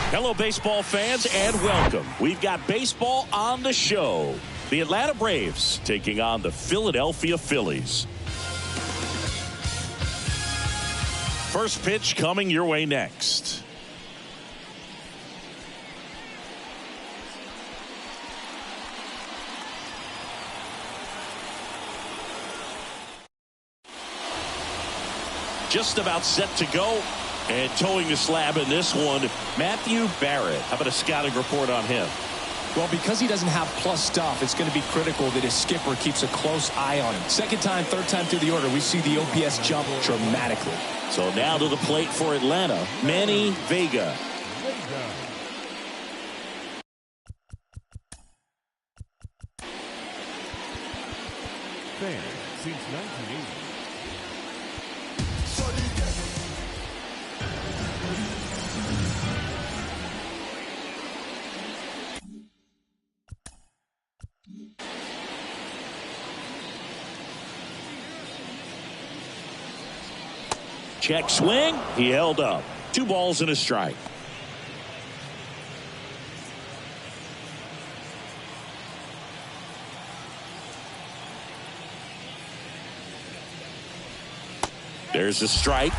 Hello, baseball fans, and welcome. We've got baseball on the show. The Atlanta Braves taking on the Philadelphia Phillies. First pitch coming your way next. Just about set to go. And towing the slab in this one, Matthew Barrett. How about a scouting report on him? Well, because he doesn't have plus stuff, it's going to be critical that his skipper keeps a close eye on him. Second time, third time through the order, we see the OPS jump dramatically. So now to the plate for Atlanta, Manny Vega. Fan since 1980. Check swing. He held up. 2 balls and a strike. There's a strike.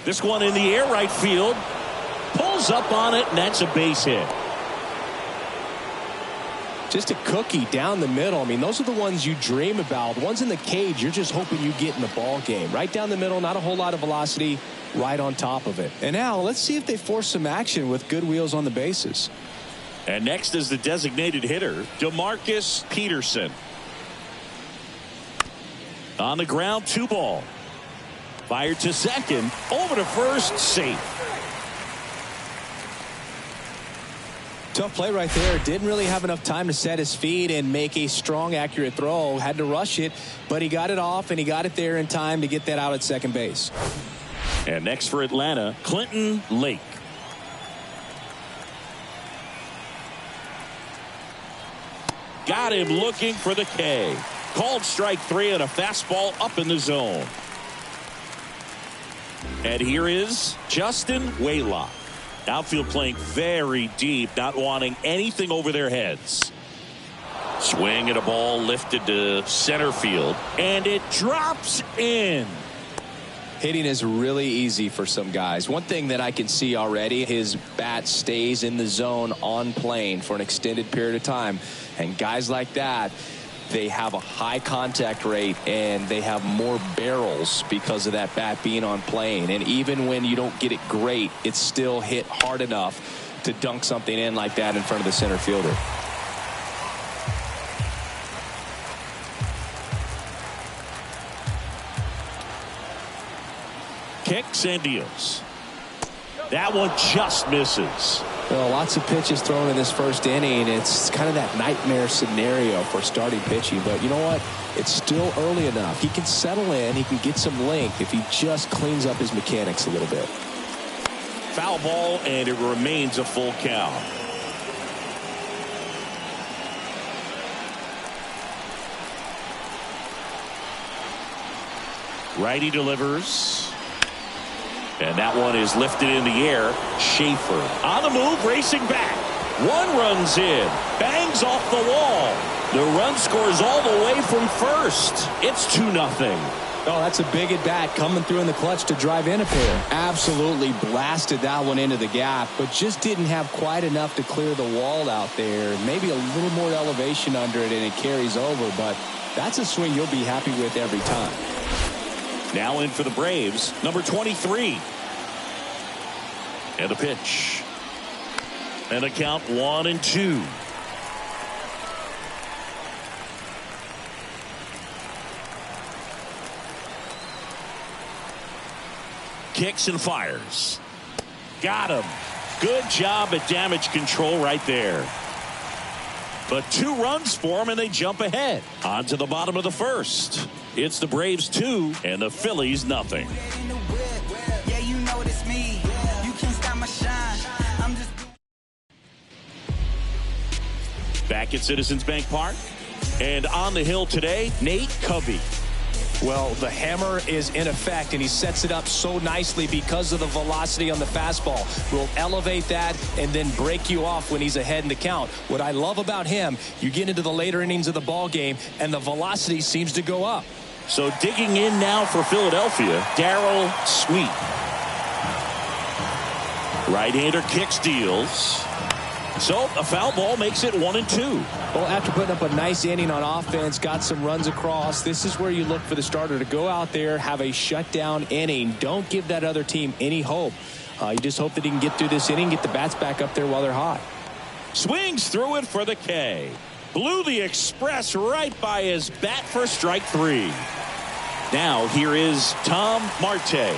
This one in the air, right field. Pulls up on it, and that's a base hit. Just a cookie down the middle. I mean, those are the ones you dream about. The ones in the cage, you're just hoping you get in the ball game. Right down the middle, not a whole lot of velocity, right on top of it. And now let's see if they force some action with good wheels on the bases. And next is the designated hitter, DeMarcus Peterson. On the ground, 2 ball. Fired to second, over to first, safe. Tough play right there. Didn't really have enough time to set his feet and make a strong, accurate throw. Had to rush it, but he got it off, and he got it there in time to get that out at second base. And next for Atlanta, Clinton Lake. Got him looking for the K. Called strike 3 and a fastball up in the zone. And here is Justin Waylock. Outfield playing very deep, not wanting anything over their heads. Swing and a ball lifted to center field, and it drops in. Hitting is really easy for some guys. One thing that I can see already, his bat stays in the zone on plane for an extended period of time. And guys like that, they have a high contact rate and they have more barrels because of that bat being on plane. And even when you don't get it great, it's still hit hard enough to dunk something in like that in front of the center fielder. Kicks and deals. That one just misses. Well, lots of pitches thrown in this first inning. It's kind of that nightmare scenario for starting pitching. But you know what? It's still early enough. He can settle in. He can get some length if he just cleans up his mechanics a little bit. Foul ball, and it remains a full count. Righty delivers. And that one is lifted in the air. Schaefer on the move, racing back. 1 runs in. Bangs off the wall. The run scores all the way from first. It's 2-0. Oh, that's a big at bat coming through in the clutch to drive in a pair. Absolutely blasted that one into the gap, but just didn't have quite enough to clear the wall out there. Maybe a little more elevation under it and it carries over, but that's a swing you'll be happy with every time. Now in for the Braves, number 23. And a pitch. And a count 1-2. Kicks and fires. Got him. Good job at damage control right there. But 2 runs for him, and they jump ahead. On to the bottom of the first. It's the Braves 2 and the Phillies nothing. Back at Citizens Bank Park. And on the hill today, Nate Covey. Well, the hammer is in effect, and he sets it up so nicely because of the velocity on the fastball. Will elevate that and then break you off when he's ahead in the count. What I love about him, you get into the later innings of the ball game, and the velocity seems to go up. So digging in now for Philadelphia, Darrell Sweet. Right-hander kicks, deals. So a foul ball makes it 1-2. Well, after putting up a nice inning on offense, got some runs across, this is where you look for the starter to go out there, have a shutdown inning. Don't give that other team any hope. You just hope that he can get through this inning, get the bats back up there while they're hot. Swings through it for the K. Blew the express right by his bat for strike 3. Now here is Tom Marte.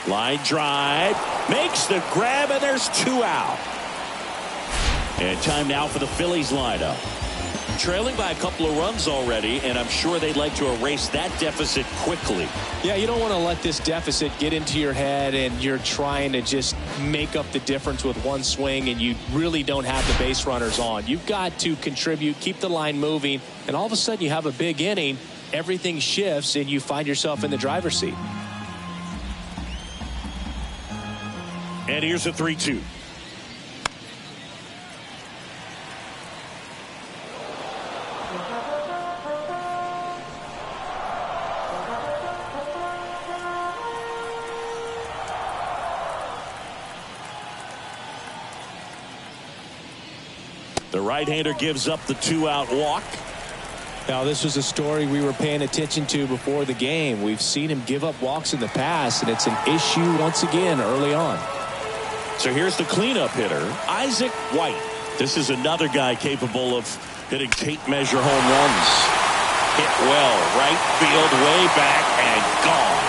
Line drive. Makes the grab, and there's 2 out. And time now for the Phillies lineup. Trailing by a couple of runs already, and I'm sure they'd like to erase that deficit quickly. Yeah, you don't want to let this deficit get into your head and you're trying to just make up the difference with one swing and you really don't have the base runners on. You've got to contribute, keep the line moving, and all of a sudden you have a big inning, everything shifts, and you find yourself in the driver's seat. And here's a 3-2. The right-hander gives up the 2-out walk. Now, this was a story we were paying attention to before the game. We've seen him give up walks in the past, and it's an issue once again early on. So here's the cleanup hitter, Isaac White. This is another guy capable of hitting tape measure home runs. Hit well, right field, way back, and gone.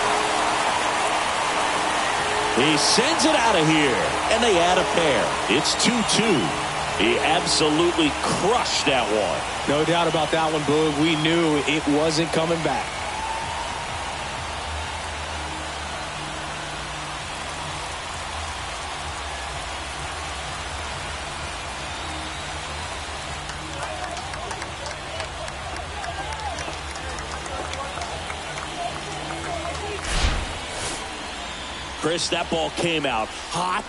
He sends it out of here, and they add a pair. It's 2-2. He absolutely crushed that one. No doubt about that one, Boog. We knew it wasn't coming back. Chris, that ball came out hot.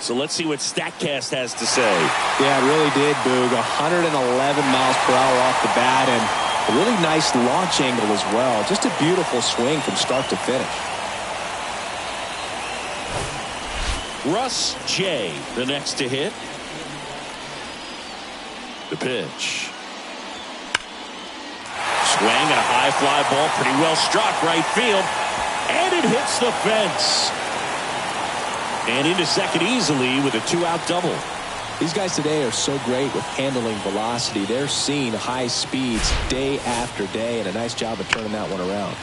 So let's see what StatCast has to say. Yeah, it really did, Boog. 111 miles per hour off the bat, and a really nice launch angle as well. Just a beautiful swing from start to finish. Russ J, the next to hit. The pitch. Swing and a high fly ball, pretty well struck right field. And it hits the fence. And into second easily with a 2-out double. These guys today are so great with handling velocity. They're seeing high speeds day after day, and a nice job of turning that one around.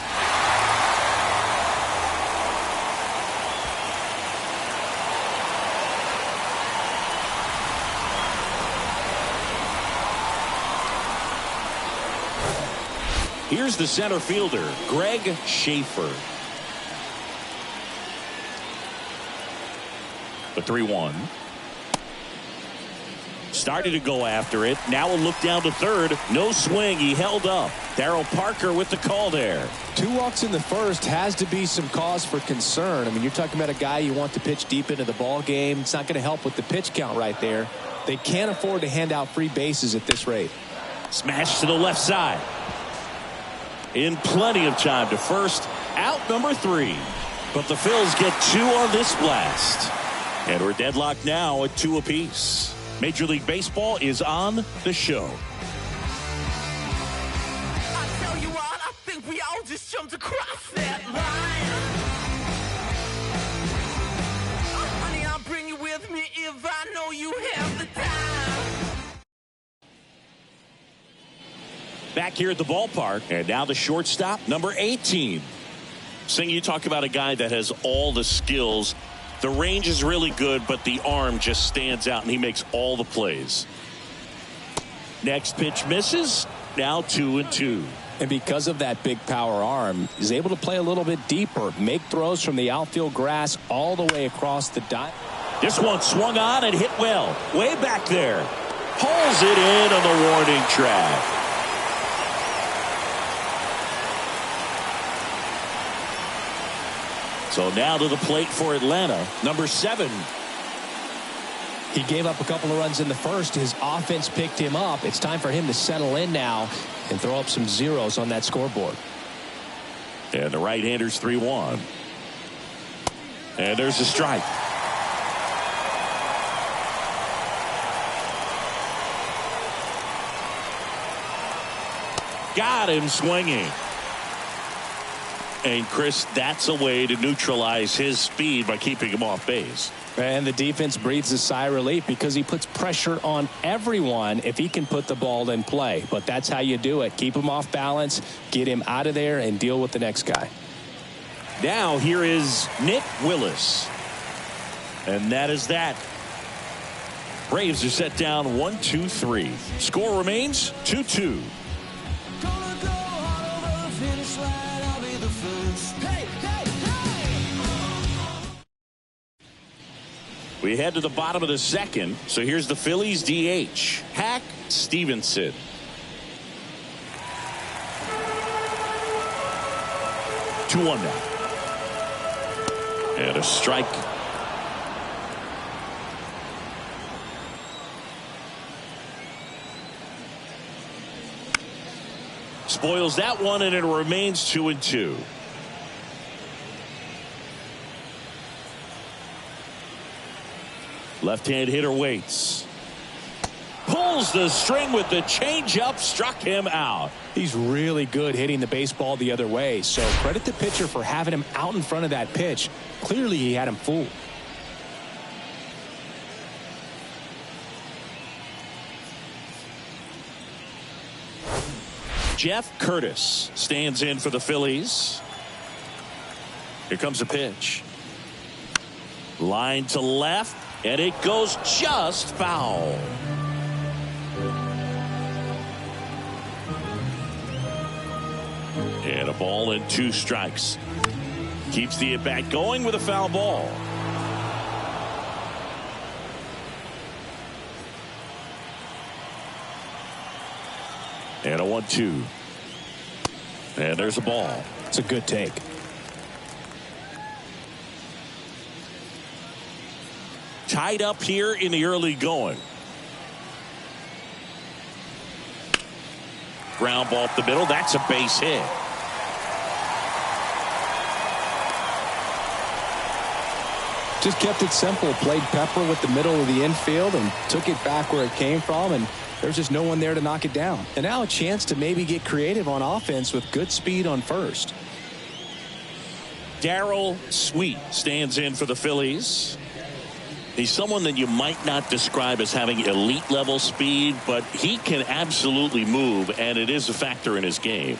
Here's the center fielder, Greg Schaefer. The 3-1. Started to go after it. Now a look down to third. No swing. He held up. Darryl Parker with the call there. 2 walks in the first has to be some cause for concern. I mean, you're talking about a guy you want to pitch deep into the ball game. It's not going to help with the pitch count right there. They can't afford to hand out free bases at this rate. Smash to the left side. In plenty of time to first. Out number 3. But the Phils get 2 on this blast. And we're deadlocked now at 2 apiece. Major League Baseball is on the show. I tell you what, I think we all just jumped across that line. Oh, honey, I'll bring you with me if I know you have the time. Back here at the ballpark, and now the shortstop, number 18. Sing, you talk about a guy that has all the skills. The range is really good, but the arm just stands out, and he makes all the plays. Next pitch misses. Now 2-2. And because of that big power arm, he's able to play a little bit deeper, make throws from the outfield grass all the way across the diamond. This one swung on and hit well. Way back there. Pulls it in on the warning track. So now to the plate for Atlanta, number 7. He gave up a couple of runs in the first. His offense picked him up. It's time for him to settle in now and throw up some zeros on that scoreboard. And the right-hander's 3-1. And there's a strike. Got him swinging. And Chris, that's a way to neutralize his speed by keeping him off base. And the defense breathes a sigh of relief because he puts pressure on everyone if he can put the ball in play. But that's how you do it. Keep him off balance, get him out of there, and deal with the next guy. Now here is Nick Willis. And that is that. Braves are set down 1-2-3. Score remains 2-2. We head to the bottom of the second. So here's the Phillies DH, Hack Stevenson. Two one now. And a strike. Spoils that one, and it remains 2-2. Left-hand hitter waits. Pulls the string with the changeup, struck him out. He's really good hitting the baseball the other way, so credit the pitcher for having him out in front of that pitch. Clearly he had him fooled. Jeff Curtis stands in for the Phillies. Here comes a pitch. Line to left, and it goes just foul. And a ball and 2 strikes. Keeps the at-bat going with a foul ball. And a 1-2. And there's a ball. It's a good take. Tied up here in the early going. Ground ball up the middle. That's a base hit. Just kept it simple. Played pepper with the middle of the infield and took it back where it came from, and there's just no one there to knock it down. And now a chance to maybe get creative on offense with good speed on first. Darrell Sweet stands in for the Phillies. He's someone that you might not describe as having elite level speed, but he can absolutely move, and it is a factor in his game.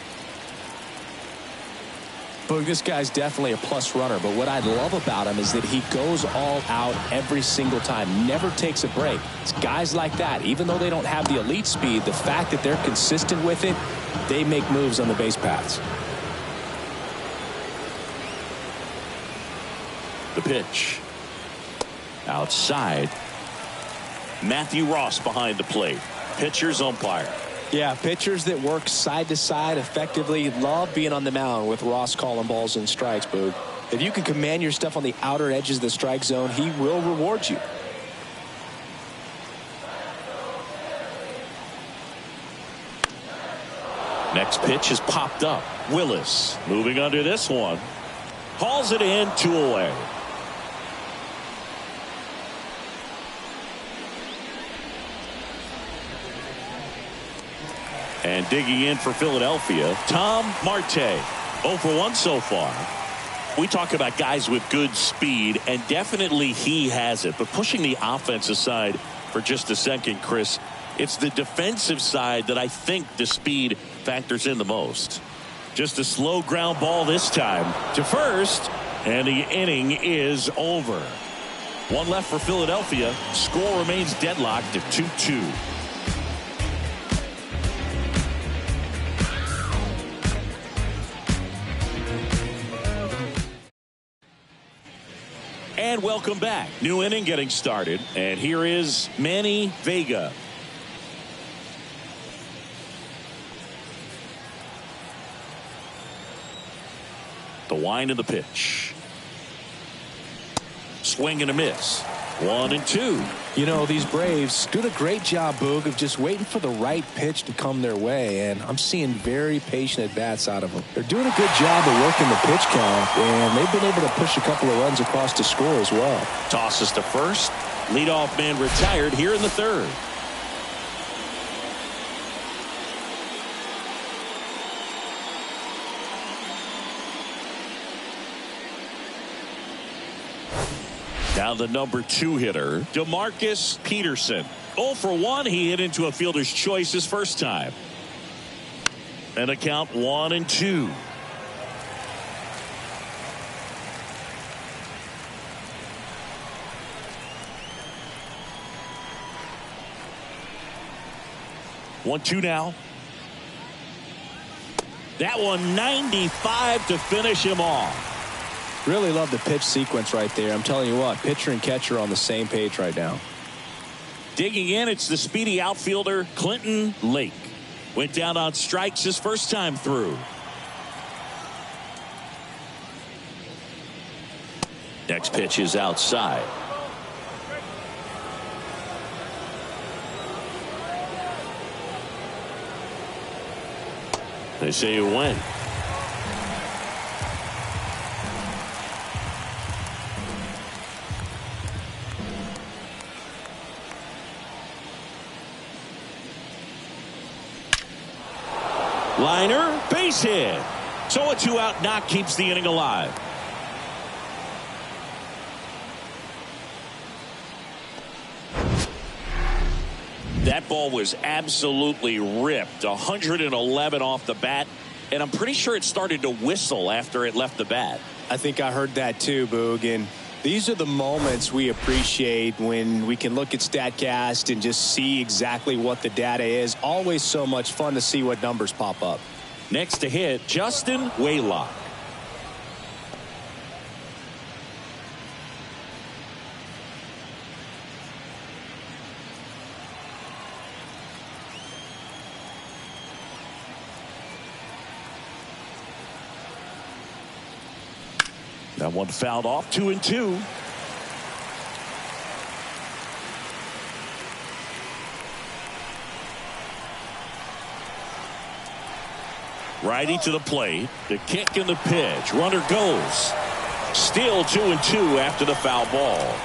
But this guy's definitely a plus runner, but what I love about him is that he goes all out every single time, never takes a break. It's guys like that, even though they don't have the elite speed, the fact that they're consistent with it, they make moves on the base paths. The pitch. Outside. Matthew Ross behind the plate. Pitcher's umpire. Yeah, pitchers that work side to side effectively love being on the mound with Ross calling balls and strikes, Boog. If you can command your stuff on the outer edges of the strike zone, he will reward you. Next pitch is popped up. Willis moving under this one. Hauls it in, 2 away. And digging in for Philadelphia, Tom Marte. 0 for 1 so far. We talk about guys with good speed, and definitely he has it. But pushing the offense aside for just a second, Chris, it's the defensive side that I think the speed factors in the most. Just a slow ground ball this time to first, and the inning is over. 1 left for Philadelphia. Score remains deadlocked at 2-2. And welcome back. New inning getting started. And here is Manny Vega. The wind of the pitch. Swing and a miss. 1-2. You know, these Braves doing a great job, Boog, of just waiting for the right pitch to come their way, and I'm seeing very patient at-bats out of them. They're doing a good job of working the pitch count, and they've been able to push a couple of runs across to score as well. Tosses to first. Leadoff man retired here in the third. Now the number 2 hitter, DeMarcus Peterson. 0 for 1. He hit into a fielder's choice his first time. And a count 1-2. One, two now. That one 95 to finish him off. Really love the pitch sequence right there. I'm telling you what, pitcher and catcher on the same page right now. Digging in, it's the speedy outfielder Clinton Lake. Went down on strikes his first time through. Next pitch is outside. They say you win. Liner, base hit. So a 2-out knock keeps the inning alive. That ball was absolutely ripped. 111 off the bat. And I'm pretty sure it started to whistle after it left the bat. I think I heard that too, Boog. And these are the moments we appreciate when we can look at StatCast and just see exactly what the data is. Always so much fun to see what numbers pop up. Next to hit, Justin Waylock. That one fouled off. 2-2. Righty to the plate. The kick and the pitch. Runner goes. Still 2-2 after the foul ball.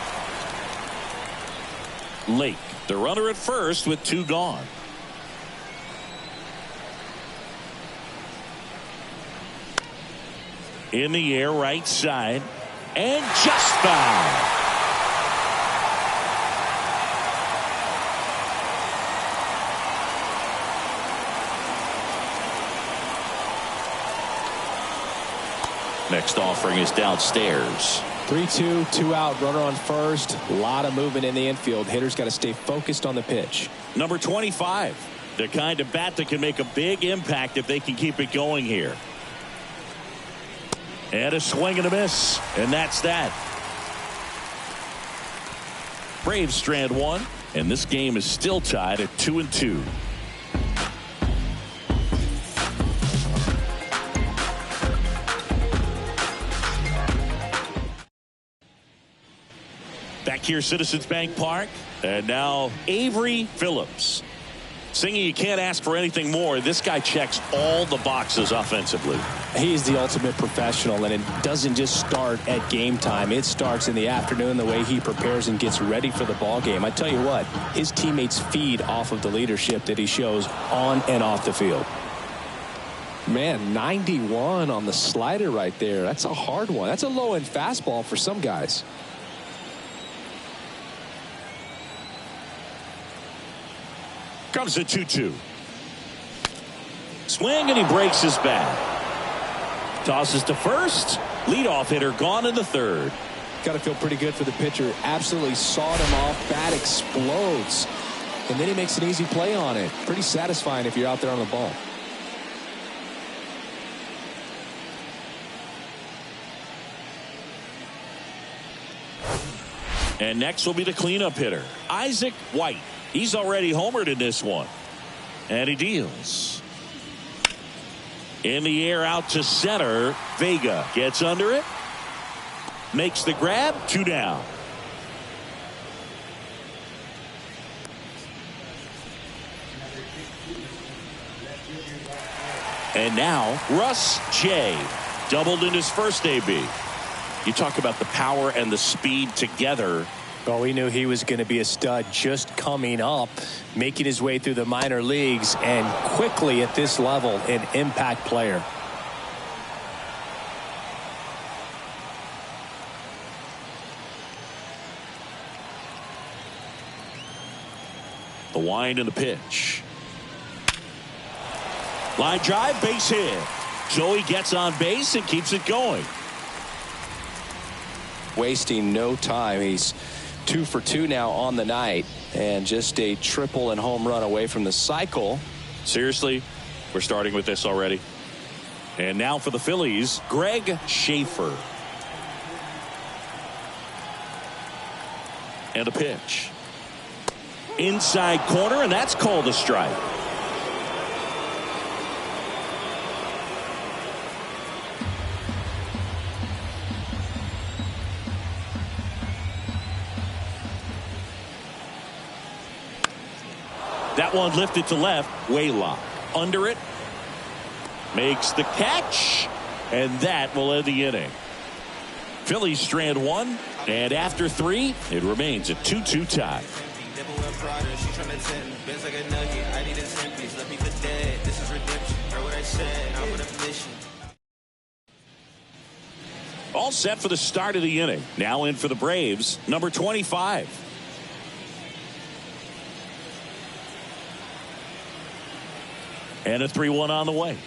Lake, the runner at first with 2 gone. In the air, right side, and just foul. Next offering is downstairs. 3-2, 2-out, runner on first. A lot of movement in the infield. Hitters got to stay focused on the pitch. Number 25, the kind of bat that can make a big impact if they can keep it going here. And a swing and a miss, and that's that. Braves strand 1, and this game is still tied at 2-2. Back here, Citizens Bank Park, and now Avery Phillips. Singing, you can't ask for anything more. This guy checks all the boxes offensively. He's the ultimate professional, and it doesn't just start at game time. It starts in the afternoon, the way he prepares and gets ready for the ball game. I tell you what, his teammates feed off of the leadership that he shows on and off the field. Man, 91 on the slider right there. That's a hard one. That's a low-end fastball for some guys. Comes the 2-2. Swing, and he breaks his bat. Tosses to first. Leadoff hitter gone in the third. Got to feel pretty good for the pitcher. Absolutely sawed him off. Bat explodes. And then he makes an easy play on it. Pretty satisfying if you're out there on the ball. And next will be the cleanup hitter, Isaac White. He's already homered in this one. And he deals. In the air out to center. Vega gets under it. Makes the grab. 2 down. And now Russ J. Doubled in his first AB. You talk about the power and the speed together. Well, we knew he was going to be a stud just coming up, making his way through the minor leagues, and quickly at this level, an impact player. The wind and the pitch. Line drive, base hit. Joey gets on base and keeps it going. Wasting no time. He's 2 for 2 now on the night, and just a triple and home run away from the cycle. Seriously, we're starting with this already. And now for the Phillies, Greg Schaefer. And a pitch. Inside corner, and that's called a strike. That one lifted to left. Waylock under it. Makes the catch. And that will end the inning. Phillies strand 1. And after 3, it remains a 2-2 tie. All set for the start of the inning. Now in for the Braves, number 25. And a 3-1 on the way.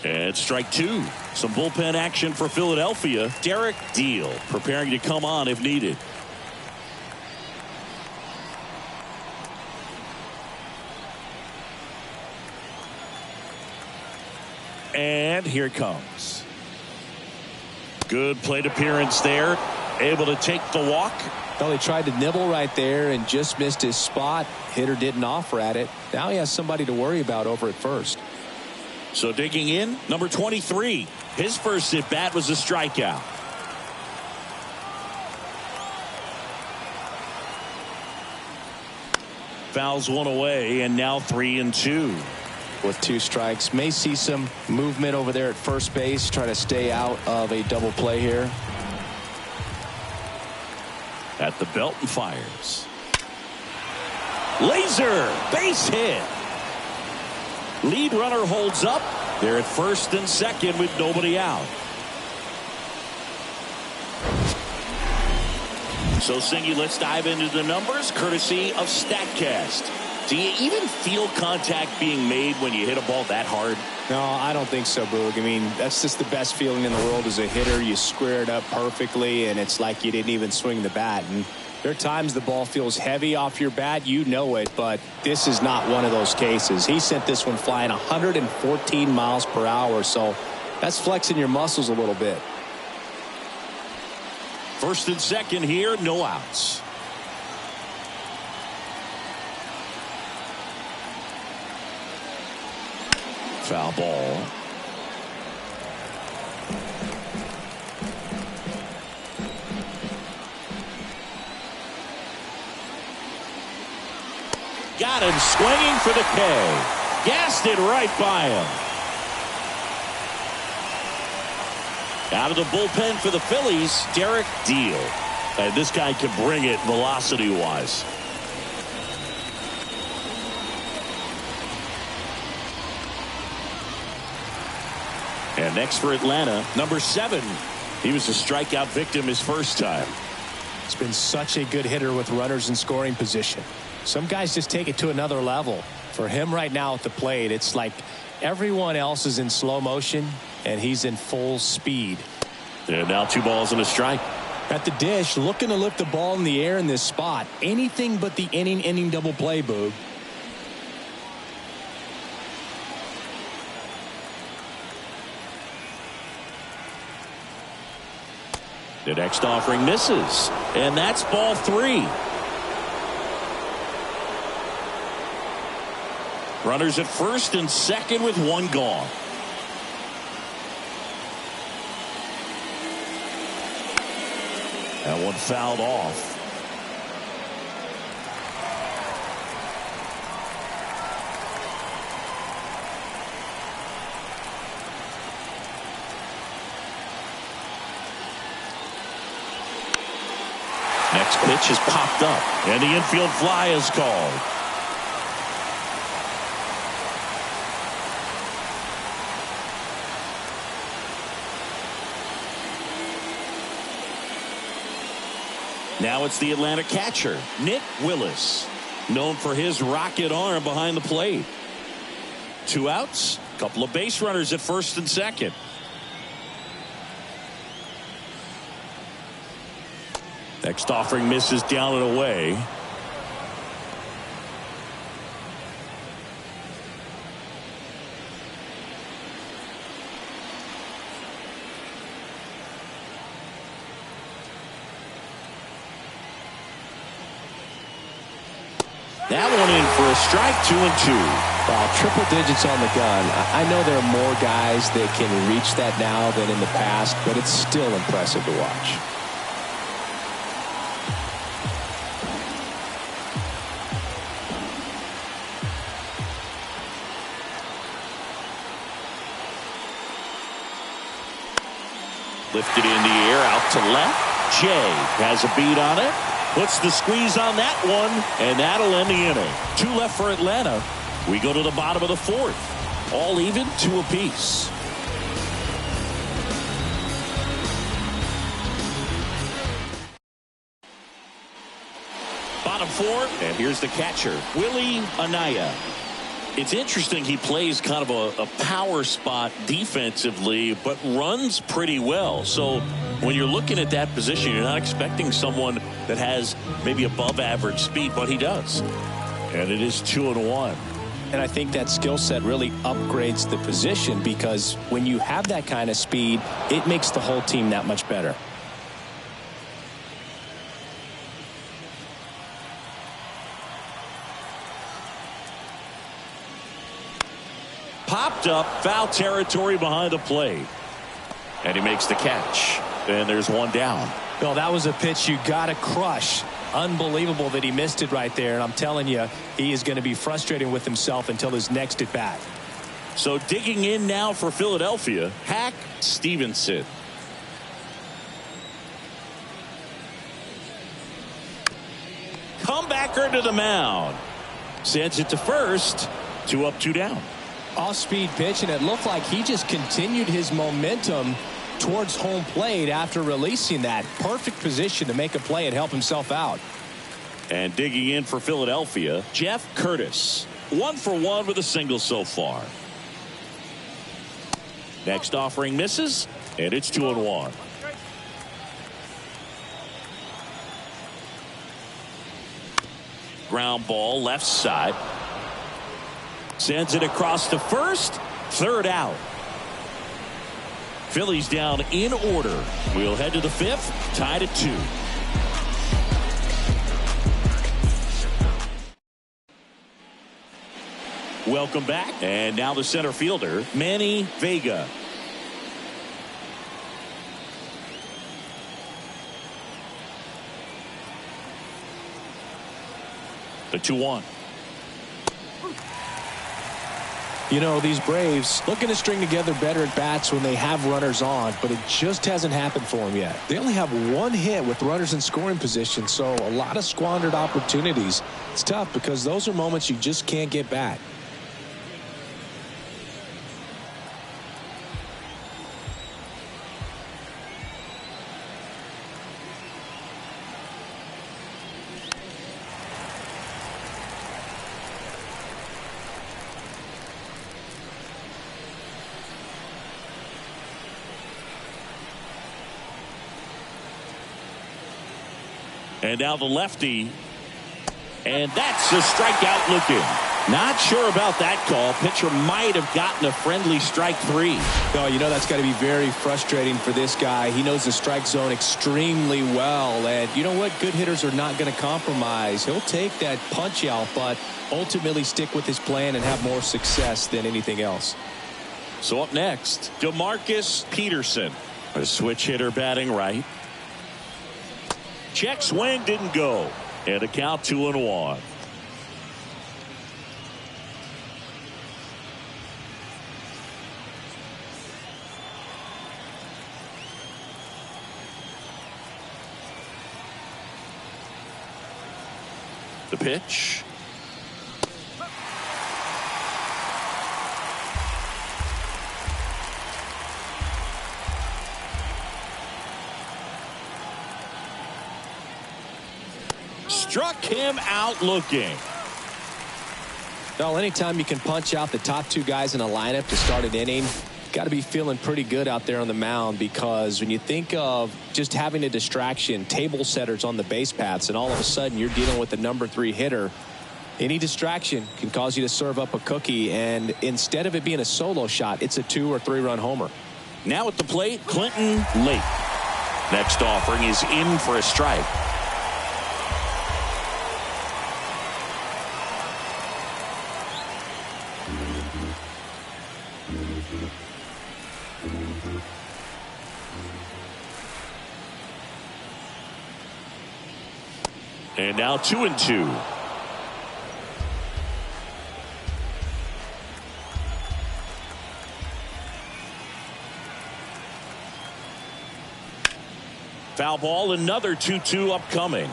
And strike 2. Some bullpen action for Philadelphia. Derek Deal preparing to come on if needed. And here it comes. Good plate appearance there. Able to take the walk. Well, he tried to nibble right there and just missed his spot. Hitter didn't offer at it. Now he has somebody to worry about over at first. So digging in, number 23. His first at bat was a strikeout. Fouls one away, and now 3-2. With 2 strikes, may see some movement over there at first base. Try to stay out of a double play here. At the belt and fires. Laser base hit. Lead runner holds up. They're at first and second with nobody out. So Singy, let's dive into the numbers courtesy of StatCast. Do you even feel contact being made when you hit a ball that hard? No, I don't think so, Boog. I mean, that's just the best feeling in the world as a hitter. You square it up perfectly, and it's like you didn't even swing the bat. And there are times the ball feels heavy off your bat. You know it, but this is not one of those cases. He sent this one flying 114 miles per hour, so that's flexing your muscles a little bit. First and second here, no outs. Foul ball. Got him swinging for the K. Gassed it right by him. Out of the bullpen for the Phillies, Derek Deal. And this guy can bring it velocity-wise. And next for Atlanta, number 7. He was a strikeout victim his first time. He's been such a good hitter with runners in scoring position. Some guys just take it to another level. For him right now at the plate, it's like everyone else is in slow motion and he's in full speed. And now 2 balls and a strike. At the dish, looking to lift the ball in the air in this spot. Anything but the inning double play, Boog. The next offering misses. And that's ball 3. Runners at first and second with one gone. That one fouled off. Next pitch is popped up, and the infield fly is called. Now it's the Atlanta catcher, Nick Willis, known for his rocket arm behind the plate. 2 outs, a couple of base runners at first and second. Next offering misses down and away. That one in for a strike, 2-2. Wow, triple digits on the gun. I know there are more guys that can reach that now than in the past, but it's still impressive to watch. Lifted in the air, out to left. Jay has a beat on it. Puts the squeeze on that one, and that'll end the inning. 2 left for Atlanta. We go to the bottom of the 4th. All even, 2 apiece. Bottom 4, and here's the catcher, Willie Anaya. It's interesting, he plays kind of a power spot defensively, but runs pretty well. So when you're looking at that position, you're not expecting someone that has maybe above average speed, but he does. And it is 2-1. And I think that skill set really upgrades the position, because when you have that kind of speed, it makes the whole team that much better. Popped up, foul territory behind the plate. And he makes the catch. And there's one down. Well, that was a pitch you got to crush. Unbelievable that he missed it right there. And I'm telling you, he is going to be frustrated with himself until his next at bat. So digging in now for Philadelphia, Hack Stevenson. Comebacker to the mound. Sends it to first. 2 up, 2 down. Off-speed pitch, and it looked like he just continued his momentum towards home plate after releasing that. Perfect position to make a play and help himself out. And digging in for Philadelphia, Jeff Curtis. 1 for 1 with a single so far. Next offering misses, and it's 2-1. Ground ball left side. Sends it across to first. 3rd out. Phillies down in order. We'll head to the 5th. Tied at 2. Welcome back. And now the center fielder, Manny Vega. The 2-1. You know, these Braves looking to string together better at bats when they have runners on, but it just hasn't happened for them yet. They only have 1 hit with runners in scoring position, so a lot of squandered opportunities. It's tough because those are moments you just can't get back. And now the lefty. And that's a strikeout looking. Not sure about that call. Pitcher might have gotten a friendly strike 3. Oh, you know that's got to be very frustrating for this guy. He knows the strike zone extremely well. And you know what? Good hitters are not going to compromise. He'll take that punch out, but ultimately stick with his plan and have more success than anything else. So up next, DeMarcus Peterson, a switch hitter batting right. Check swing didn't go. And a count 2-1. The pitch. Struck him out looking. Well, anytime you can punch out the top 2 guys in a lineup to start an inning, got to be feeling pretty good out there on the mound, because when you think of just having a distraction, table setters on the base paths, and all of a sudden you're dealing with the number 3 hitter, any distraction can cause you to serve up a cookie, and instead of it being a solo shot, it's a 2 or 3 run homer. Now at the plate, Clinton Lake. Next offering is in for a strike. And now 2-2. Foul ball, another 2-2 upcoming.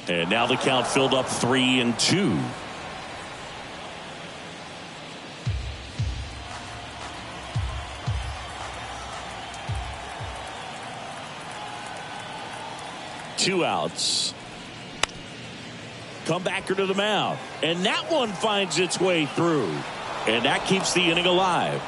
And now the count filled up 3-2. Two outs. Comebacker to the mound. And that one finds its way through. And that keeps the inning alive.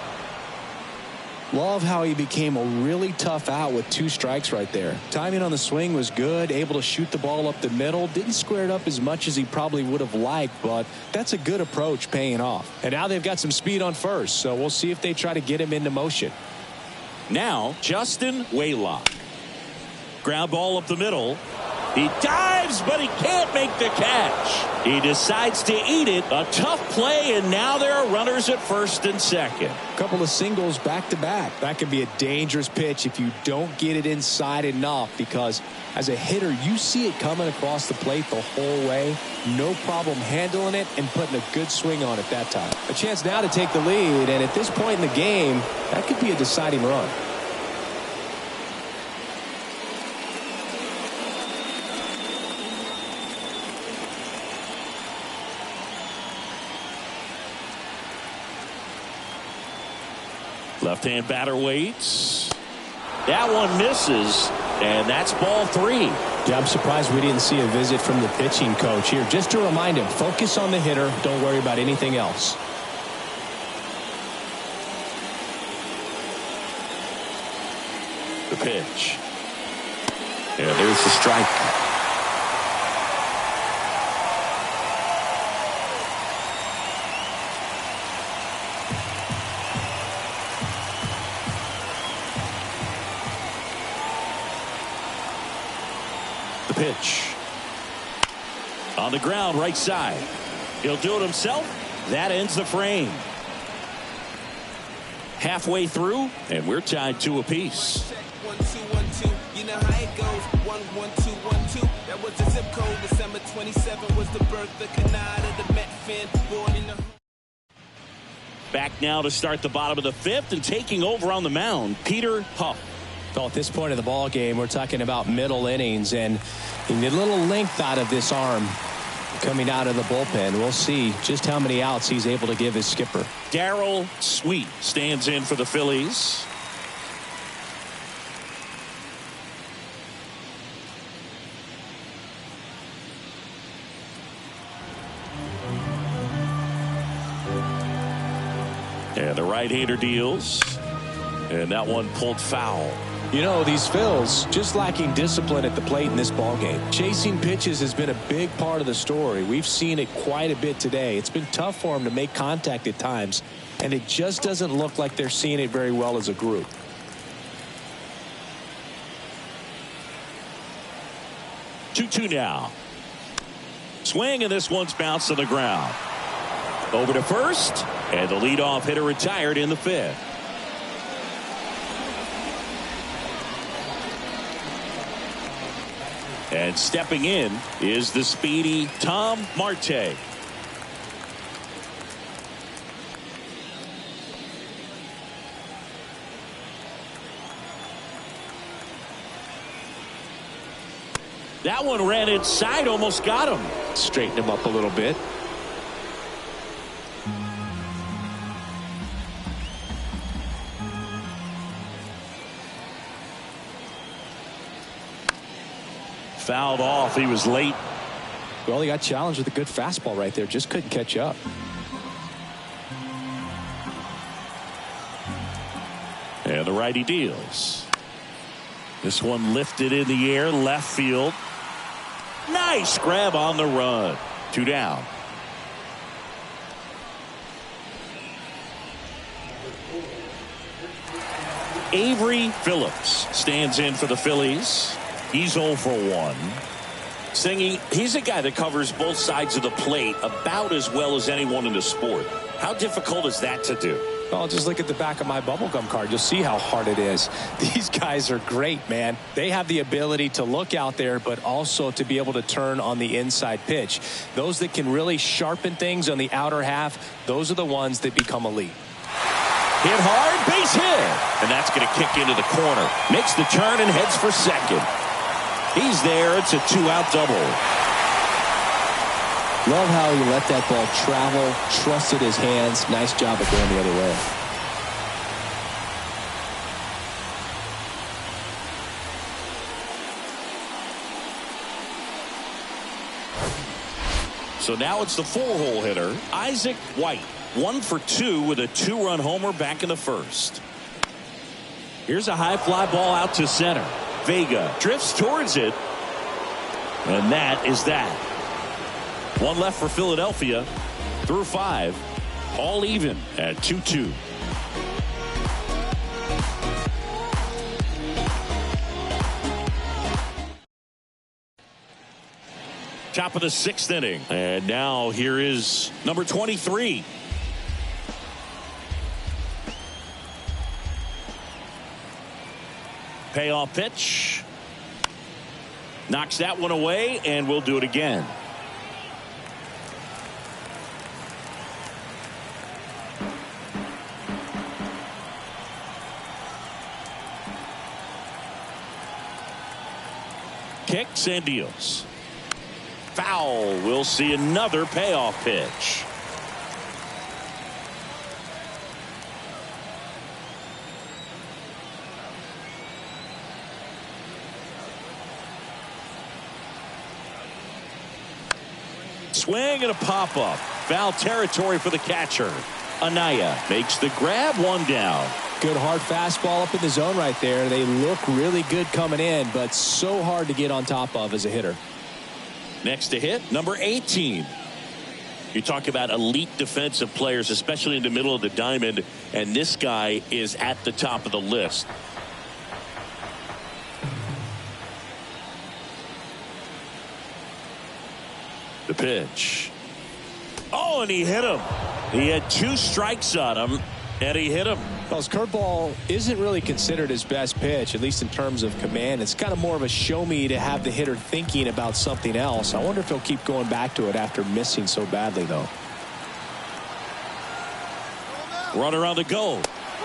Love how he became a really tough out with 2 strikes right there. Timing on the swing was good, able to shoot the ball up the middle. Didn't square it up as much as he probably would have liked, but that's a good approach paying off. And now they've got some speed on first, so we'll see if they try to get him into motion. Now Justin Waylock. Ground ball up the middle. He dives, but he can't make the catch. He decides to eat it. A tough play, and now there are runners at first and second. A couple of singles back to back. That can be a dangerous pitch if you don't get it inside enough, because as a hitter, you see it coming across the plate the whole way. No problem handling it and putting a good swing on it that time. A chance now to take the lead, and at this point in the game, that could be a deciding run. Left-hand batter waits. That one misses, and that's ball 3. Yeah, I'm surprised we didn't see a visit from the pitching coach here, just to remind him, focus on the hitter, don't worry about anything else. The pitch. Yeah, there's the strike. Pitch on the ground, right side. He'll do it himself. That ends the frame. Halfway through, and we're tied 2 apiece. 1 2 1 2. You know how it goes. 1 1 2 1 2. That was the zip code. December 27 was the birth of Canada, the Met fan, born in the. Back now to start the bottom of the 5th, and taking over on the mound, Peter Huff. Well, at this point of the ball game, we're talking about middle innings, and you need a little length out of this arm coming out of the bullpen. We'll see just how many outs he's able to give his skipper. Darrell Sweet stands in for the Phillies. And the right-hander deals. And that one pulled foul. You know, these Phils just lacking discipline at the plate in this ballgame. Chasing pitches has been a big part of the story. We've seen it quite a bit today. It's been tough for them to make contact at times, and it just doesn't look like they're seeing it very well as a group. Two now. Swing, and this one's bounced to the ground. Over to first, and the leadoff hitter retired in the fifth. And stepping in is the speedy Tom Marte. That one ran inside, almost got him. Straighten him up a little bit. Fouled off. He was late. Well, he got challenged with a good fastball right there. Just couldn't catch up. And the righty deals. This one lifted in the air, left field. Nice grab on the run. 2 down. Avery Phillips stands in for the Phillies. He's 0 for 1. Singing, he's a guy that covers both sides of the plate about as well as anyone in the sport. How difficult is that to do? Oh, just look at the back of my bubblegum card. You'll see how hard it is. These guys are great, man. They have the ability to look out there, but also to be able to turn on the inside pitch. Those that can really sharpen things on the outer half, those are the ones that become elite. Hit hard, base hit. And that's going to kick into the corner. Makes the turn and heads for second. He's there. It's a 2-out double. Love how he let that ball travel, trusted his hands. Nice job of going the other way. So now it's the 4-hole hitter, Isaac White. 1 for 2 with a 2-run homer back in the first. Here's a high fly ball out to center. Vega drifts towards it. And that is that. 1 left for Philadelphia through 5. All even at 2-2. Top of the 6th inning. And now here is number 23. Payoff pitch. Knocks that one away, and we'll do it again. Kicks and deals. Foul. We'll see another payoff pitch. Swing and a pop-up. Foul territory for the catcher. Anaya makes the grab, 1 down. Good hard fastball up in the zone right there. They look really good coming in, but so hard to get on top of as a hitter. Next to hit, number 18. You talk about elite defensive players, especially in the middle of the diamond, and this guy is at the top of the list. The pitch. Oh, and he hit him. He had 2 strikes on him, and he hit him. Well, his curveball isn't really considered his best pitch, at least in terms of command. It's kind of more of a show me to have the hitter thinking about something else. I wonder if he'll keep going back to it after missing so badly, though. Runner on the go.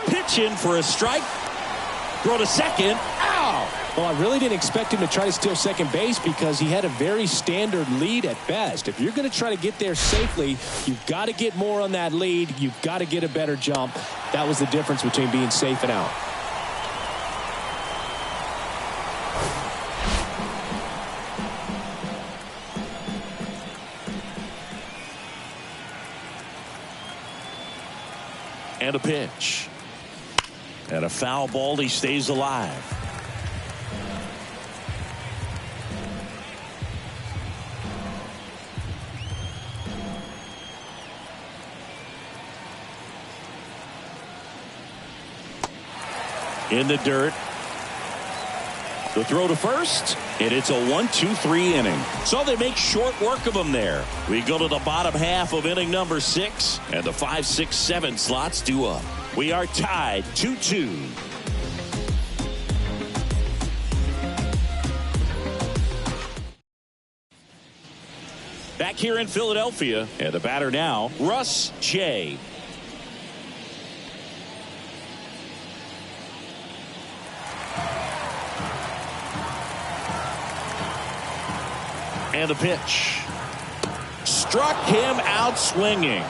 Pitch in for a strike. Throw to second. Ow! Well, I really didn't expect him to try to steal second base because he had a very standard lead at best. If you're going to try to get there safely, you've got to get more on that lead. You've got to get a better jump. That was the difference between being safe and out. And a pitch. And a foul ball. He stays alive. In the dirt. The throw to first, and it's a 1-2-3 inning. So they make short work of him there. We go to the bottom half of inning number 6, and the 5, 6, 7 slots due up. We are tied 2-2. Back here in Philadelphia, and the batter now, Russ J. And the pitch. Struck him out swinging.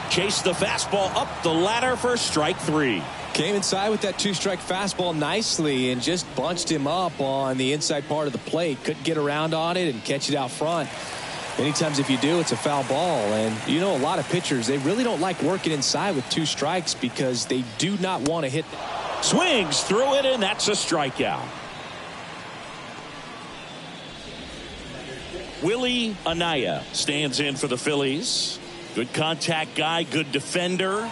Chased the fastball up the ladder for strike 3. Came inside with that 2-strike fastball nicely and just bunched him up on the inside part of the plate. Couldn't get around on it and catch it out front. Many times if you do, it's a foul ball. And you know, a lot of pitchers, they really don't like working inside with 2 strikes because they do not want to hit. Swings through it, and that's a strikeout. Willie Anaya stands in for the Phillies. Good contact guy, good defender.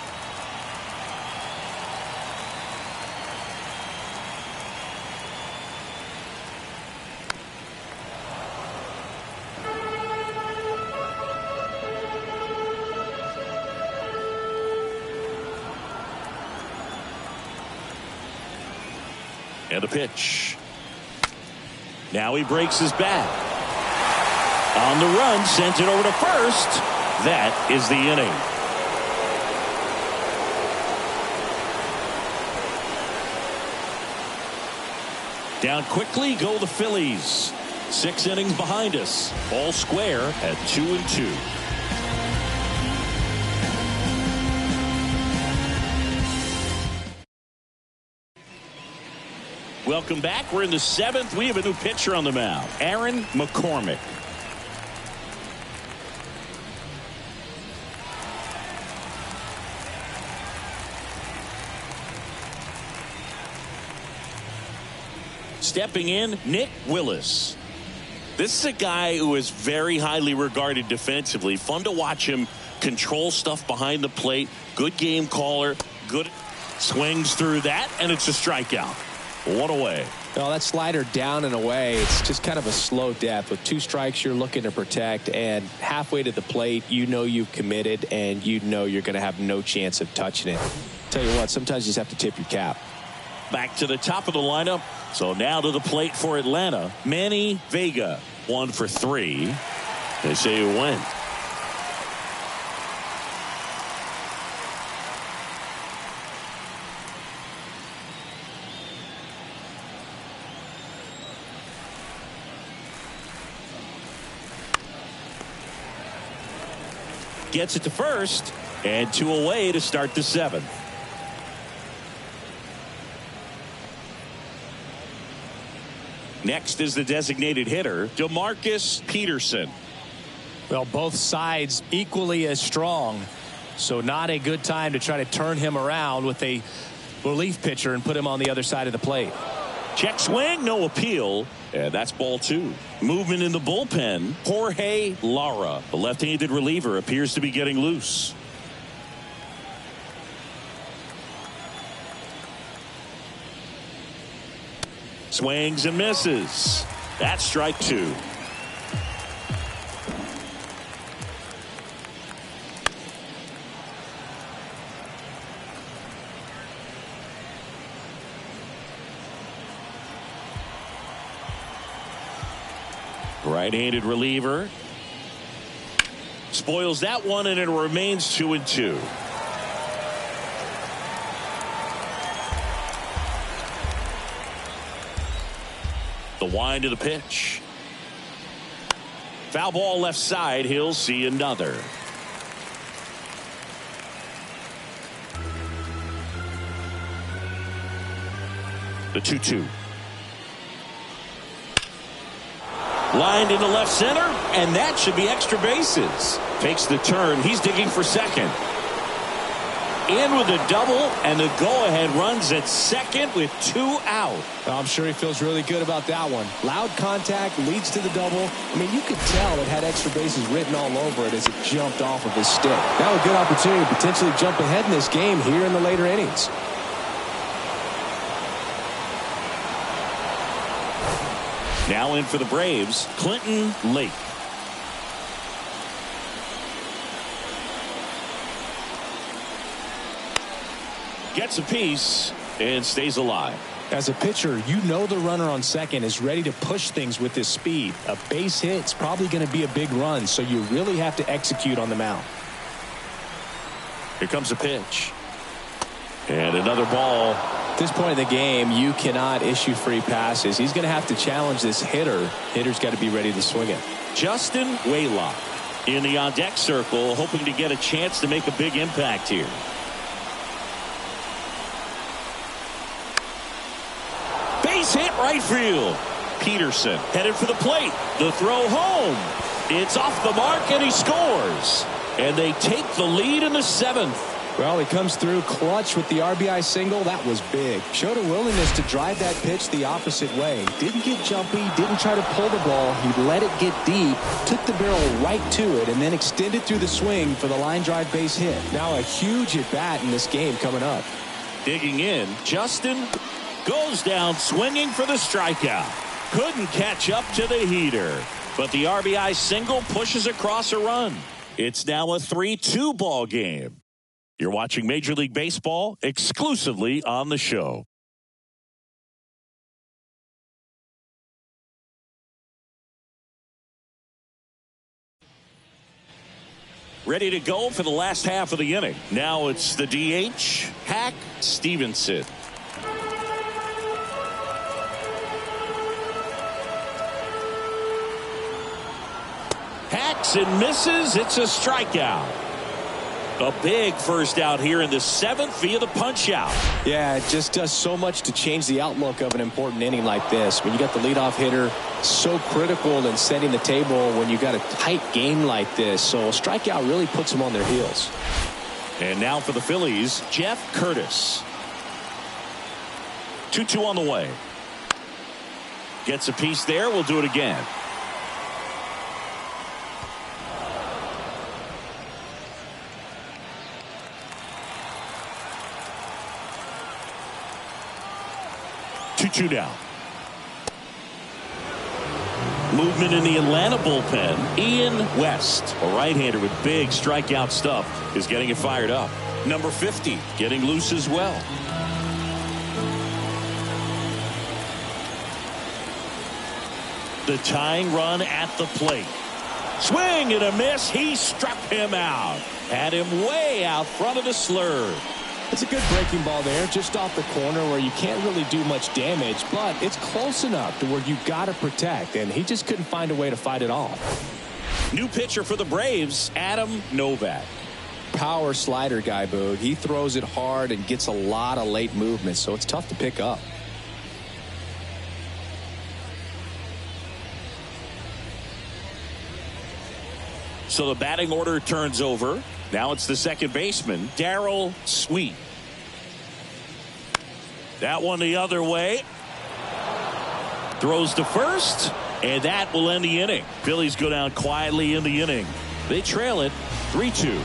And a pitch. Now he breaks his bat. On the run, sent it over to first. That is the inning. Down quickly go the Phillies. 6 innings behind us. All square at 2-2. Welcome back. We're in the 7th. We have a new pitcher on the mound. Aaron McCormick. Stepping in, Nick Willis. This is a guy who is very highly regarded defensively. Fun to watch him control stuff behind the plate. Good game caller. Good swings through that, and it's a strikeout. 1 away. Well, that slider down and away, it's just kind of a slow death. With 2 strikes, you're looking to protect, and halfway to the plate, you know you've committed, and you know you're going to have no chance of touching it. Tell you what, sometimes you just have to tip your cap. Back to the top of the lineup. So now to the plate for Atlanta. Manny Vega, 1 for 3. They say you win. Gets it to first, and 2 away to start the 7th. Next is the designated hitter, DeMarcus Peterson. Well, both sides equally as strong, so not a good time to try to turn him around with a relief pitcher and put him on the other side of the plate. Check swing, no appeal, and that's ball 2. Movement in the bullpen. Jorge Lara, the left-handed reliever, appears to be getting loose. Swings and misses. That's strike 2. Right-handed reliever. Spoils that one, and it remains 2-2. The wind of the pitch. Foul ball left side. He'll see another. The 2-2. Lined into left center, and that should be extra bases. Takes the turn. He's digging for second. in with a double, and the go-ahead runs at second with 2 out. I'm sure he feels really good about that one. Loud contact leads to the double. I mean, you could tell it had extra bases written all over it as it jumped off of his stick. Now a good opportunity to potentially jump ahead in this game here in the later innings. Now in for the Braves, Clinton Lake. Gets a piece and stays alive. As a pitcher, you know the runner on second is ready to push things with his speed. A base hit's probably going to be a big run, so you really have to execute on the mound. Here comes a pitch. And another ball. At this point in the game, you cannot issue free passes. He's going to have to challenge this hitter. Hitter's got to be ready to swing it. Justin Waylock in the on-deck circle, hoping to get a chance to make a big impact here. Base hit right field. Peterson headed for the plate. The throw home. It's off the mark, and he scores. And they take the lead in the 7th. Well, he comes through clutch with the RBI single. That was big. Showed a willingness to drive that pitch the opposite way. Didn't get jumpy, didn't try to pull the ball. He let it get deep, took the barrel right to it, and then extended through the swing for the line drive base hit. Now a huge at-bat in this game coming up. Digging in, Justin goes down swinging for the strikeout. Couldn't catch up to the heater, but the RBI single pushes across a run. It's now a 3-2 ball game. You're watching Major League Baseball exclusively on the show. Ready to go for the last half of the inning. Now it's the DH, Hack Stevenson. Hacks and misses. It's a strikeout. A big first out here in the 7th via the punch out. Yeah, it just does so much to change the outlook of an important inning like this. When you got the leadoff hitter, so critical in setting the table when you got a tight game like this. So a strikeout really puts them on their heels. And now for the Phillies, Jeff Curtis. 2-2 on the way. Gets a piece there. We'll do it again. Two down. Movement in the Atlanta bullpen. Ian West, a right-hander with big strikeout stuff, is getting it fired up. Number 50 getting loose as well. The tying run at the plate. Swing and a miss. He struck him out. Had him way out front of the slur. It's a good breaking ball there, just off the corner where you can't really do much damage, but it's close enough to where you got to protect, and he just couldn't find a way to fight it off. New pitcher for the Braves, Adam Novak. Power slider guy, Boog. He throws it hard and gets a lot of late movement, so it's tough to pick up. So the batting order turns over. Now it's the second baseman, Darrell Sweet. That one the other way. Throws to first, and that will end the inning. Phillies go down quietly in the inning. They trail it 3-2.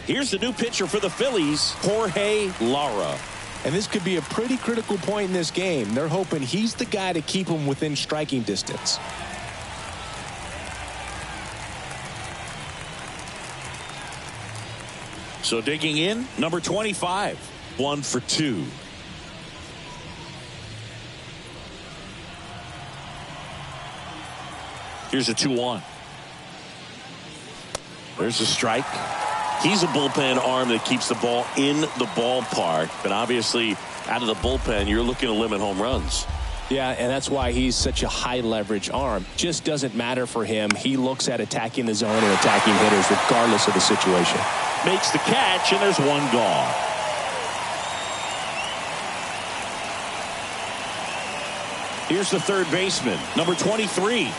Here's the new pitcher for the Phillies, Jorge Lara. And this could be a pretty critical point in this game. They're hoping he's the guy to keep them within striking distance. So digging in, number 25, 1 for 2. Here's a 2-1. There's a strike. He's a bullpen arm that keeps the ball in the ballpark, but obviously out of the bullpen, you're looking to limit home runs. Yeah, and that's why he's such a high leverage arm. Just doesn't matter for him. He looks at attacking the zone and attacking hitters regardless of the situation. Makes the catch, and there's one gone. Here's the third baseman, number 23.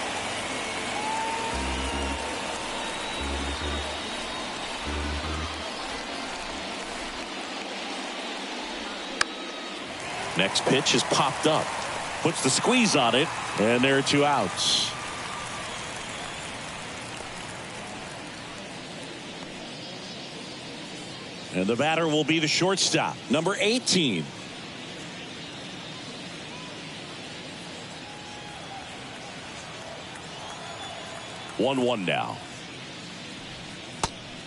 Next pitch is popped up. Puts the squeeze on it, and there are 2 outs. And the batter will be the shortstop, number 18. One now.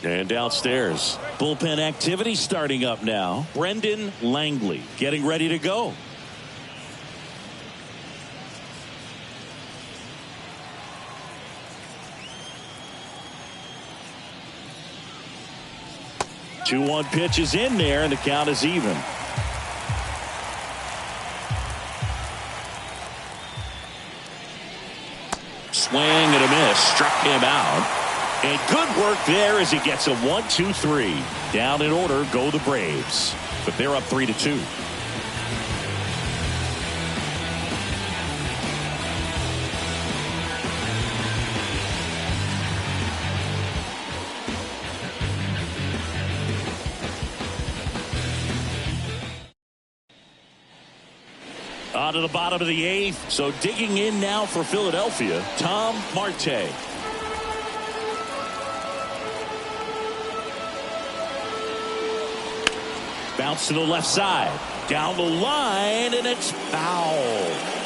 And downstairs, bullpen activity starting up now. Brendan Langley getting ready to go. Two-one pitch is in there, and the count is even. Swing and a miss, struck him out. And good work there as he gets a 1-2-3. Down in order go the Braves, but they're up 3-2. On to the bottom of the 8th. So digging in now for Philadelphia, Tom Marte. Bounce to the left side. Down the line, and it's foul.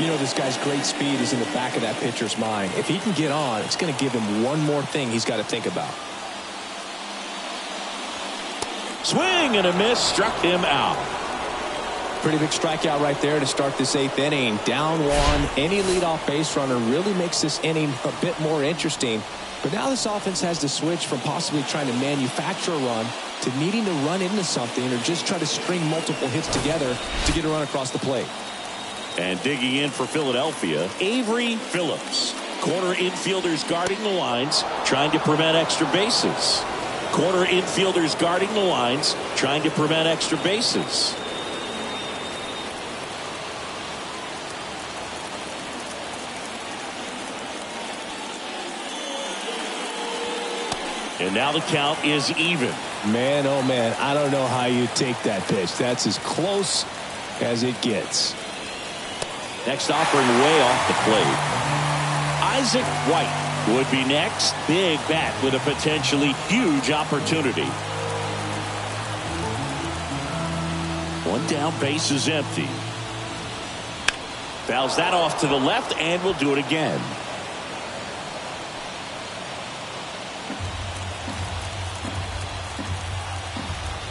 You know, this guy's great speed is in the back of that pitcher's mind. If he can get on, it's going to give him one more thing he's got to think about. Swing and a miss, struck him out. Pretty big strikeout right there to start this 8th inning. Down 1. Any leadoff base runner really makes this inning a bit more interesting. But now this offense has to switch from possibly trying to manufacture a run to needing to run into something or just try to string multiple hits together to get a run across the plate. And digging in for Philadelphia, Avery Phillips. Corner infielders guarding the lines, trying to prevent extra bases. Corner infielders guarding the lines, trying to prevent extra bases. And now the count is even. Man, oh man, I don't know how you take that pitch. That's as close as it gets. Next offering way off the plate. Isaac White would be next. Big bat with a potentially huge opportunity. One down, base is empty. Fouls that off to the left, and will do it again.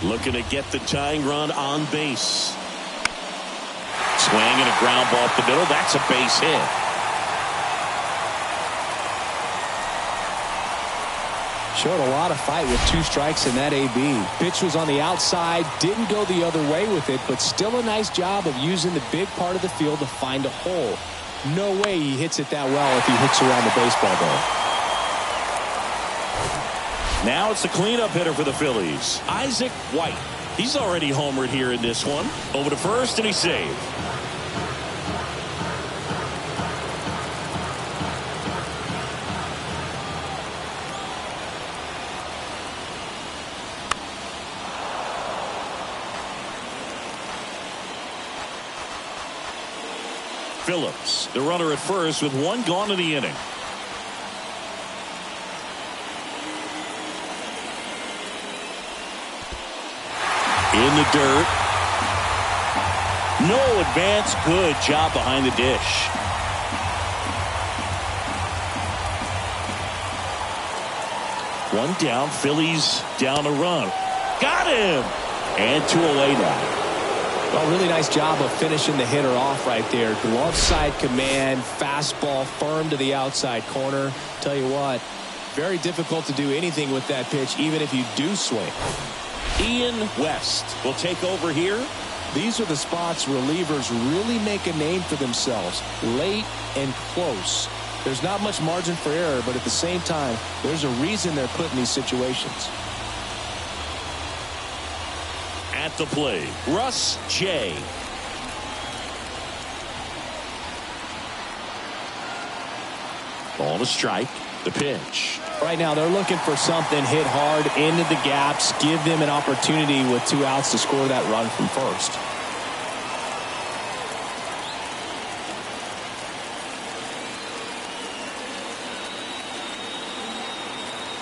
Looking to get the tying run on base. Swing and a ground ball up the middle. That's a base hit. Showed a lot of fight with 2 strikes in that AB. Pitch was on the outside, didn't go the other way with it, but still a nice job of using the big part of the field to find a hole. No way he hits it that well if he hooks around the baseball though. Now it's the cleanup hitter for the Phillies, Isaac White. He's already homered here in this one. Over to first, and he's saved. Phillips, the runner at first with 1 gone in the inning. In the dirt. No advance. Good job behind the dish. One down. Phillies down a run. Got him. And 2 away now. Well, really nice job of finishing the hitter off right there. Glove side command, fastball firm to the outside corner. Tell you what, very difficult to do anything with that pitch, even if you do swing. Ian West will take over here. These are the spots relievers really make a name for themselves. Late and close. There's not much margin for error, but at the same time, there's a reason they're put in these situations. At the plate, Russ J. Ball to strike. The pitch. Right now they're looking for something, hit hard into the gaps, give them an opportunity with 2 outs to score that run from first.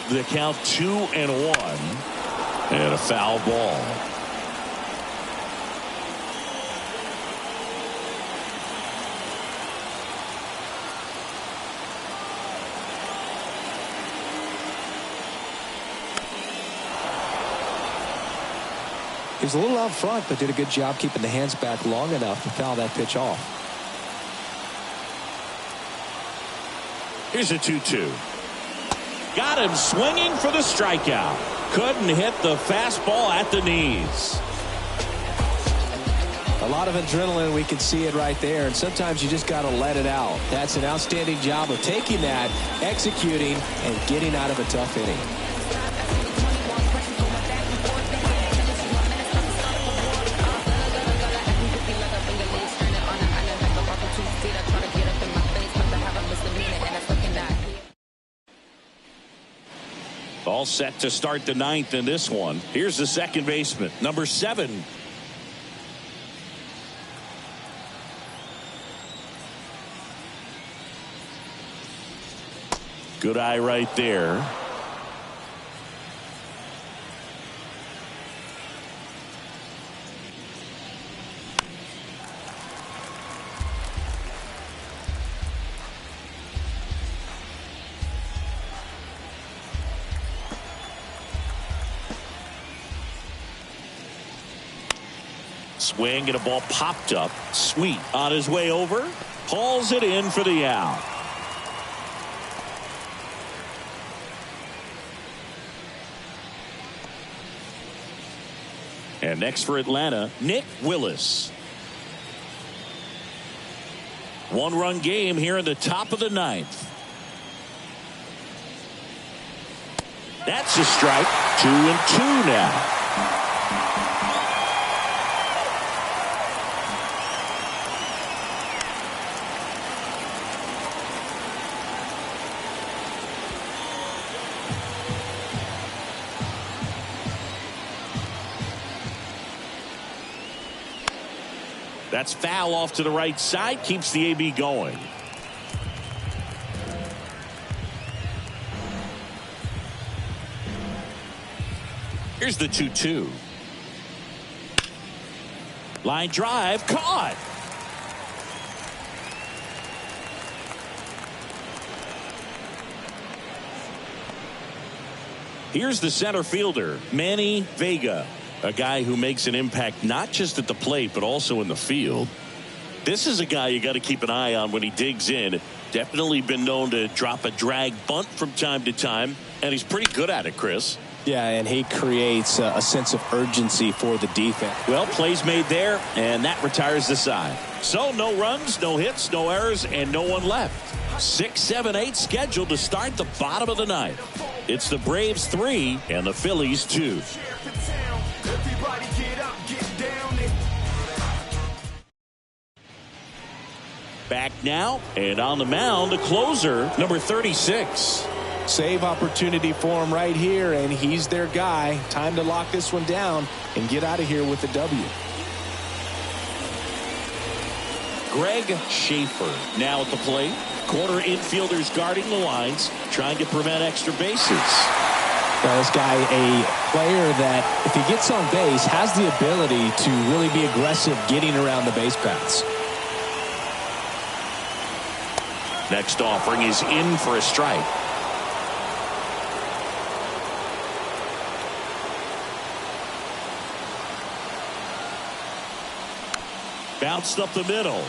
The count 2-1 and a foul ball. He was a little out front, but did a good job keeping the hands back long enough to foul that pitch off. Here's a 2-2. Got him swinging for the strikeout. Couldn't hit the fastball at the knees. A lot of adrenaline, we can see it right there, and sometimes you just got to let it out. That's an outstanding job of taking that, executing, and getting out of a tough inning. All set to start the 9th in this one. Here's the second baseman, number 7. Good eye right there. Swing and a ball popped up. Sweet on his way over. Hauls it in for the out. And next for Atlanta, Nick Willis. 1-run game here in the top of the 9th. That's a strike. 2-2 now. That's foul off to the right side. Keeps the AB going. Here's the 2-2. Line drive. Caught. Here's the center fielder, Manny Vega. A guy who makes an impact not just at the plate but also in the field. This is a guy you got to keep an eye on when he digs in. Definitely been known to drop a drag bunt from time to time, and he's pretty good at it, Chris. Yeah, and he creates a sense of urgency for the defense. Well, plays made there, and that retires the side. So no runs, no hits, no errors, and no one left. 6, 7, 8 scheduled to start the bottom of the 9th. It's the Braves 3 and the Phillies 2. Back now, and on the mound, the closer, number 36. Save opportunity for him right here, and he's their guy. Time to lock this one down and get out of here with the W. Greg Schaefer now at the plate. Corner infielders guarding the lines, trying to prevent extra bases. Now, this guy, a player that, if he gets on base, has the ability to really be aggressive getting around the base paths. Next offering is in for a strike. Bounced up the middle.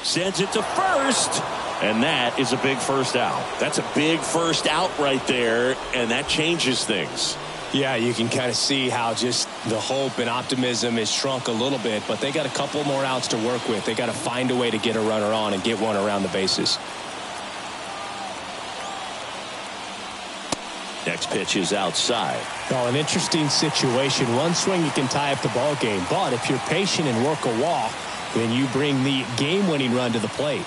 Sends it to first. And that is a big first out. That's a big first out right there. And that changes things. Yeah, you can kind of see how just the hope and optimism is shrunk a little bit, but they got a couple more outs to work with. They got to find a way to get a runner on and get one around the bases. Next pitch is outside. Oh, an interesting situation. One swing you can tie up the ball game, but if you're patient and work a walk, then you bring the game-winning run to the plate.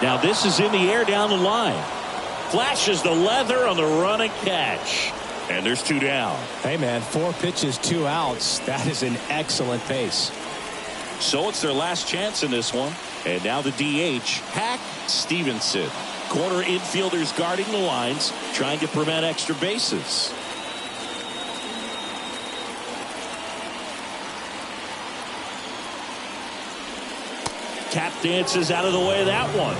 Now this is in the air down the line. Flashes the leather on the run and catch. And there's 2 down. Hey, man, 4 pitches, 2 outs. That is an excellent pace. So it's their last chance in this one. And now the DH, Hack Stevenson. Corner infielders guarding the lines, trying to prevent extra bases. Tap dances out of the way of that one.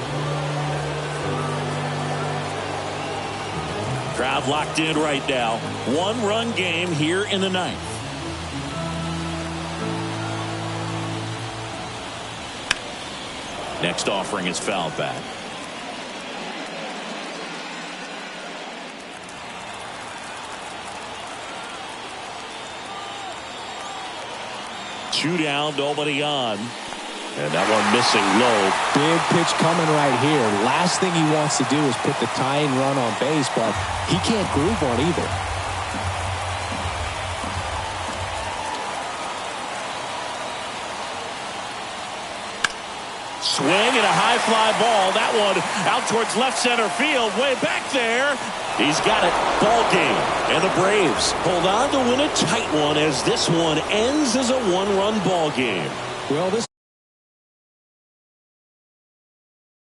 Crowd locked in right now. 1-run game here in the 9th. Next offering is foul back. Two down, nobody on. And that one missing low. Big pitch coming right here. Last thing he wants to do is put the tying run on base, but he can't groove one either. Swing and a high fly ball. That one out towards left center field. Way back there. He's got it. Ball game. And the Braves hold on to win a tight one as this one ends as a 1-run ball game. Well, this